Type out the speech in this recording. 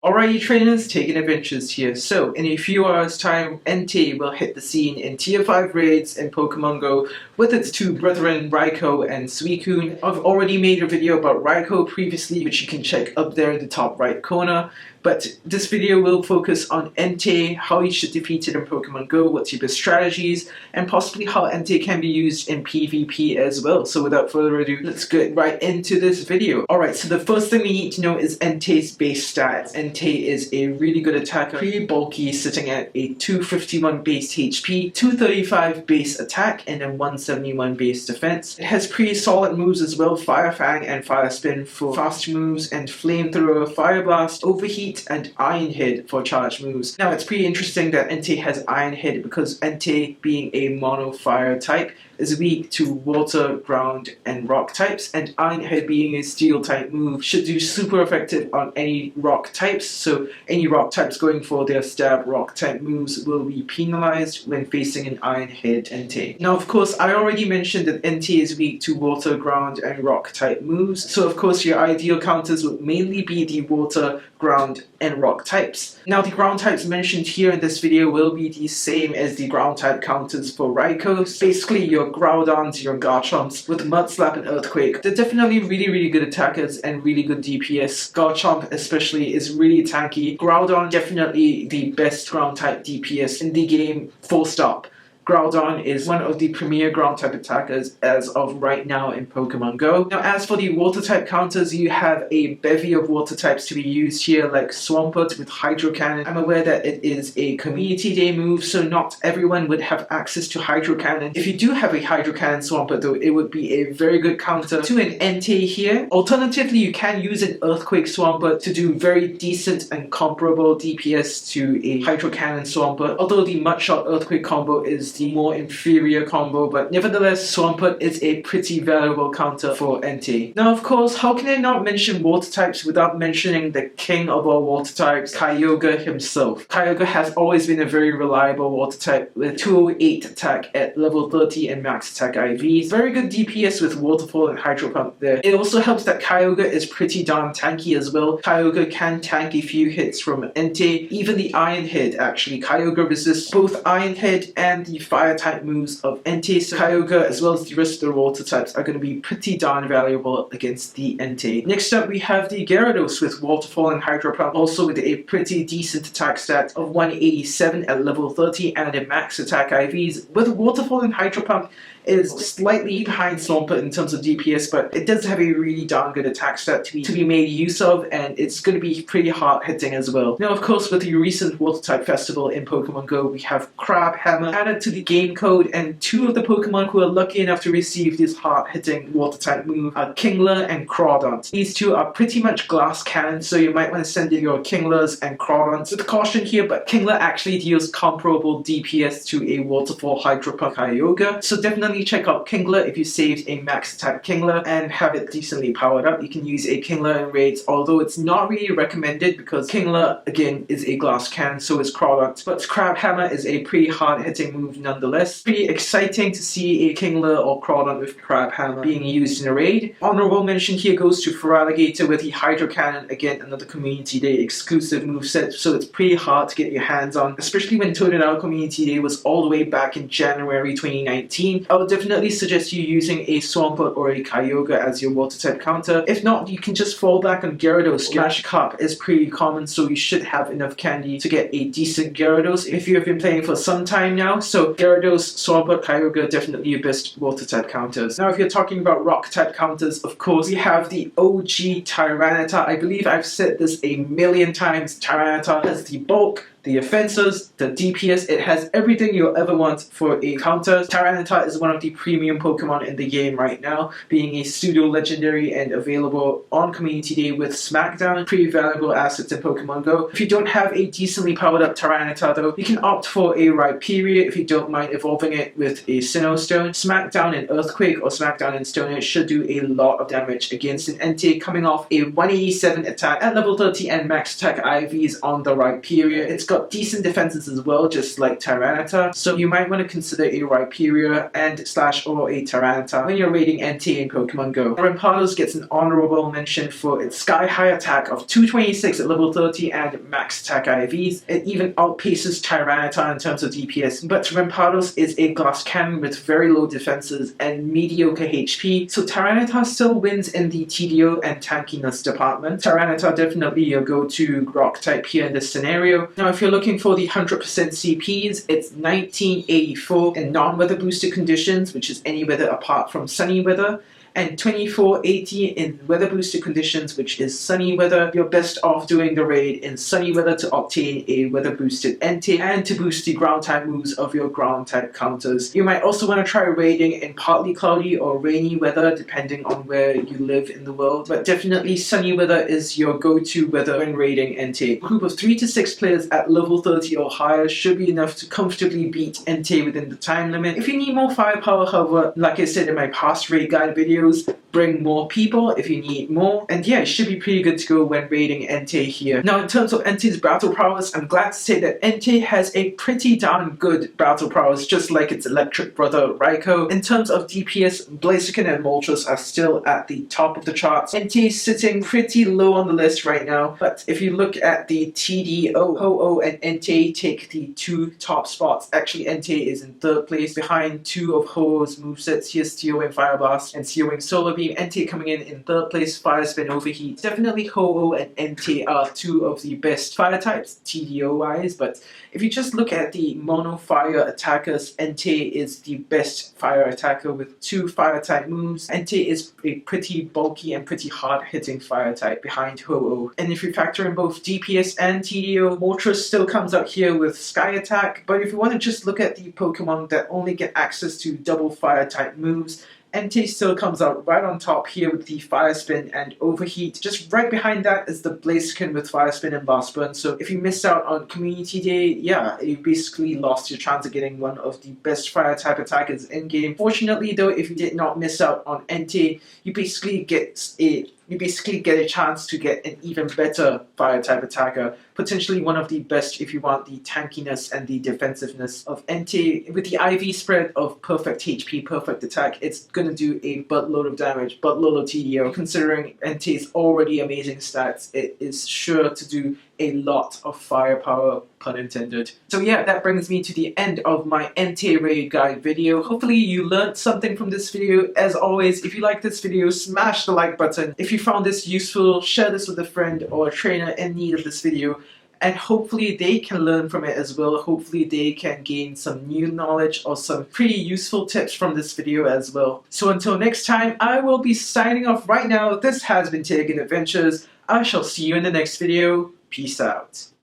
Alrighty trainers, TaeganAdventures here. So, in a few hours time, Entei will hit the scene in Tier 5 raids in Pokemon Go with its two brethren, Raikou and Suicune. I've already made a video about Raikou previously, which you can check up there in the top right corner. But this video will focus on Entei, how you should defeat it in Pokemon Go, what's your best strategies, and possibly how Entei can be used in PvP as well. So without further ado, let's get right into this video. Alright, so the first thing we need to know is Entei's base stats. Entei is a really good attacker, pretty bulky, sitting at a 251 base HP, 235 base attack, and then 171 base defense. It has pretty solid moves as well, Fire Fang and Fire Spin for fast moves, and Flamethrower, Fire Blast, Overheat, and Iron Head for charge moves. Now it's pretty interesting that Entei has Iron Head because Entei, being a mono fire type, is weak to water, ground, and rock types, and Iron Head being a steel type move should do super effective on any rock types, so any rock types going for their stab rock type moves will be penalized when facing an Iron Head Entei. Now of course I already mentioned that Entei is weak to water, ground, and rock type moves, so of course your ideal counters would mainly be the water, ground, and rock types. Now the ground types mentioned here in this video will be the same as the ground type counters for Raikou. Basically your Groudons, your Garchomps with Mud Slap and Earthquake. They're definitely really good attackers and really good DPS. Garchomp especially is really tanky. Groudon definitely the best ground type DPS in the game, full stop. Groudon is one of the premier ground type attackers as of right now in Pokemon Go. Now as for the water type counters, you have a bevy of water types to be used here, like Swampert with Hydro Cannon. I'm aware that it is a community day move, so not everyone would have access to Hydro Cannon. If you do have a Hydro Cannon Swampert though, it would be a very good counter to an Entei here. Alternatively, you can use an Earthquake Swampert to do very decent and comparable DPS to a Hydro Cannon Swampert, although the Mudshot Earthquake combo is the more inferior combo, but nevertheless Swampert is a pretty valuable counter for Entei. Now of course, how can I not mention water types without mentioning the king of all water types, Kyogre himself. Kyogre has always been a very reliable water type with 208 attack at level 30 and max attack IVs. Very good DPS with Waterfall and Hydro Pump there. It also helps that Kyogre is pretty darn tanky as well. Kyogre can tank a few hits from Entei, even the Iron Head actually. Kyogre resists both Iron Head and the fire type moves of Entei, so Kyogre as well as the rest of the water types are going to be pretty darn valuable against the Entei. Next up we have the Gyarados with Waterfall and Hydro Pump, also with a pretty decent attack stat of 187 at level 30 and a max attack IVs. With Waterfall and Hydro Pump is slightly behind Swampert in terms of DPS, but it does have a really darn good attack stat to be made use of, and it's going to be pretty hard hitting as well. Now of course with the recent water type festival in Pokemon Go, we have Crabhammer added to the game code, and two of the Pokemon who are lucky enough to receive this hard hitting water type move are Kingler and Crawdont. These two are pretty much glass cannons, so you might want to send in your Kinglers and Crawdonts with caution here, but Kingler actually deals comparable DPS to a Waterfall Hydro Pump Kyogre, so definitely check out Kingler if you saved a max attack Kingler and have it decently powered up. You can use a Kingler in raids, although it's not really recommended because Kingler again is a glass cannon, so is Crawdont, but Crabhammer is a pretty hard hitting move nonetheless. Pretty exciting to see a Kingler or Crawdont with Crabhammer being used in a raid. Honorable mention here goes to Feraligatr with the Hydro Cannon, again another Community Day exclusive moveset, so it's pretty hard to get your hands on, especially when Totodile Community Day was all the way back in January 2019. I would definitely suggest you using a Swampert or a Kyogre as your water type counter. If not, you can just fall back on Gyarados. Magikarp is pretty common, so you should have enough candy to get a decent Gyarados if you have been playing for some time now. So Gyarados, Swampert, Kyogre, definitely your best water type counters. Now if you're talking about rock type counters, of course we have the OG Tyranitar. I believe I've said this a million times. Tyranitar has the bulk, the offenses, the DPS, it has everything you'll ever want for a counter. Tyranitar is one of the premium Pokemon in the game right now, being a pseudo legendary and available on Community Day with Smackdown. Pretty valuable assets in Pokemon Go. If you don't have a decently powered up Tyranitar though, you can opt for a Rhyperior if you don't mind evolving it with a Sinnoh Stone. Smackdown and Earthquake or Smackdown and Stone Edge should do a lot of damage against an Entei coming off a 187 attack at level 30 and max attack IVs on the Rhyperior. It's got decent defenses as well, just like Tyranitar, so you might want to consider a Rhyperior. And or a Tyranitar when you're raiding Entei in Pokemon Go. Rampardos gets an honorable mention for its sky-high attack of 226 at level 30 and max attack IVs. It even outpaces Tyranitar in terms of DPS, but Rampardos is a glass cannon with very low defenses and mediocre HP, so Tyranitar still wins in the TDO and tankiness department. Tyranitar definitely your go-to rock type here in this scenario. Now if you're looking for the 100% CPs, it's 1984 in non-weather boosted conditions, which is any weather apart from sunny weather, and 2480 in weather boosted conditions, which is sunny weather. You're best off doing the raid in sunny weather to obtain a weather boosted Entei and to boost the ground type moves of your ground type counters. You might also want to try raiding in partly cloudy or rainy weather depending on where you live in the world, but definitely sunny weather is your go-to weather when raiding Entei. A group of 3 to 6 players at level 30 or higher should be enough to comfortably beat Entei within the time limit. If you need more firepower, however, like I said in my past raid guide videos, bring more people if you need more, and yeah, it should be pretty good to go when raiding Entei here. Now in terms of Entei's battle prowess, I'm glad to say that Entei has a pretty darn good battle prowess, just like its electric brother Raikou. In terms of DPS, Blaziken and Moltres are still at the top of the charts. Entei is sitting pretty low on the list right now, but if you look at the TDO, Ho-Oh and Entei take the 2 top spots. Actually, Entei is in 3rd place behind 2 of Ho-Oh's movesets. Here's Steel-Wing Fire Blast and Steel-Wing Solar Beam. Entei coming in 3rd place, Fire Spin Overheat. Definitely Ho-Oh and Entei are 2 of the best fire types, TDO-wise, but if you just look at the mono fire attackers, Entei is the best fire attacker with 2 fire type moves. Entei is a pretty bulky and pretty hard hitting fire type behind Ho-Oh. And if you factor in both DPS and TDO, Moltres still comes out here with Sky Attack, but if you want to just look at the Pokemon that only get access to double fire type moves, Entei still comes out right on top here with the Fire Spin and Overheat. Just right behind that is the Blaziken with Fire Spin and Blast Burn. So if you missed out on Community Day, yeah, you basically lost your chance of getting one of the best fire type attackers in game. Fortunately though, if you did not miss out on Entei, you basically get a chance to get an even better fire type attacker, potentially one of the best if you want the tankiness and the defensiveness of Entei. With the IV spread of perfect HP, perfect attack, it's gonna do a buttload of damage, buttload of TDO. Considering Entei's already amazing stats, it is sure to do a lot of firepower, pun intended. So yeah, that brings me to the end of my Entei raid guide video. Hopefully you learned something from this video. As always, if you like this video, smash the like button. If you found this useful, share this with a friend or a trainer in need of this video, and hopefully they can learn from it as well. Hopefully they can gain some new knowledge or some pretty useful tips from this video as well. So until next time, I will be signing off right now. This has been TaeganAdventures. I shall see you in the next video. Peace out.